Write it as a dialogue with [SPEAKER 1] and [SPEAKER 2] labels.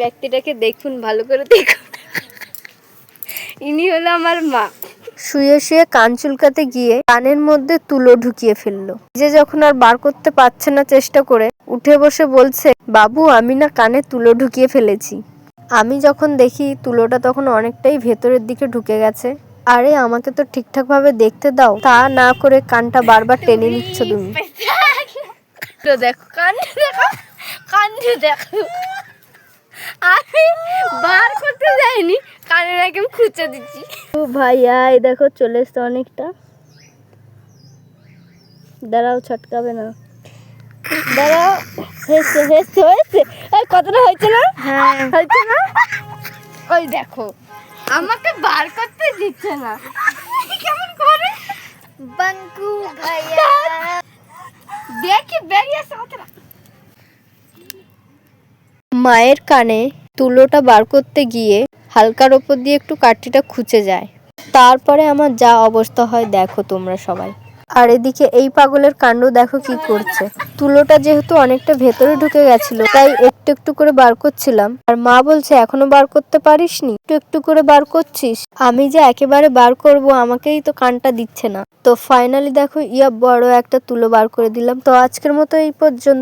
[SPEAKER 1] ব্যক্তিটাকে দেখুন, ভালো করে দেখুন। ইনি হলো আমার মা।
[SPEAKER 2] শুয়ে শুয়ে কান চুলকাতে গিয়ে কানের মধ্যে তুলো ঢুকিয়ে ফেললো। যে যখন আর বার করতে পারছে না চেষ্টা করে, উঠে বসে বলছে, বাবু আমি না কানে তুলো ঢুকিয়ে ফেলেছি। আমি যখন দেখি তুলোটা তখন অনেকটাই ভেতরের দিকে ঢুকে গেছে। আরে আমাকে তো ঠিকঠাক ভাবে দেখতে দাও, তা না করে কানটা বারবার টেনে নিচ্ছ তুমি।
[SPEAKER 1] তো দেখো কান্ড, দেখো কান্ড দেখো। আমি বার করতে যাইনি, কানের একদম খুঁচে দিচ্ছি।
[SPEAKER 2] ও ভাইয়া এই দেখো চলে এসছে অনেকটা। দাঁড়াও, ছটকাবে না, দাঁড়াও। হয়েছে হয়েছে হয়েছে, কতটা হয়েছে না?
[SPEAKER 1] হ্যাঁ
[SPEAKER 2] হয়েছে না?
[SPEAKER 1] ওই দেখো আমাকে বার করতে দিচ্ছে না। কেমন করে
[SPEAKER 2] বাঙ্কু ভাইয়া
[SPEAKER 1] দেখি বেরিয়ে সাঁতরা।
[SPEAKER 2] মায়ের কানে তুলোটা বার করতে গিয়ে হালকার ওপর দিয়ে একটু কাঠিটা খুঁচে যায়। তারপরে আমার যা অবস্থা হয় দেখো তোমরা সবাই। আর এদিকে এই পাগলের কাণ্ড দেখো কি করছে। তুলোটা যেহেতু অনেকটা ভেতরে ঢুকে গেছিল, তাই একটু একটু করে বার করছিলাম। আর মা বলছে এখনো বার করতে পারিসনি, একটু একটু করে বার করছিস। আমি যে একেবারে বার করব, আমাকেই তো কানটা দিচ্ছে না। তো ফাইনালি দেখো বড় একটা তুলো বার করে দিলাম। তো আজকের মতো এই পর্যন্ত।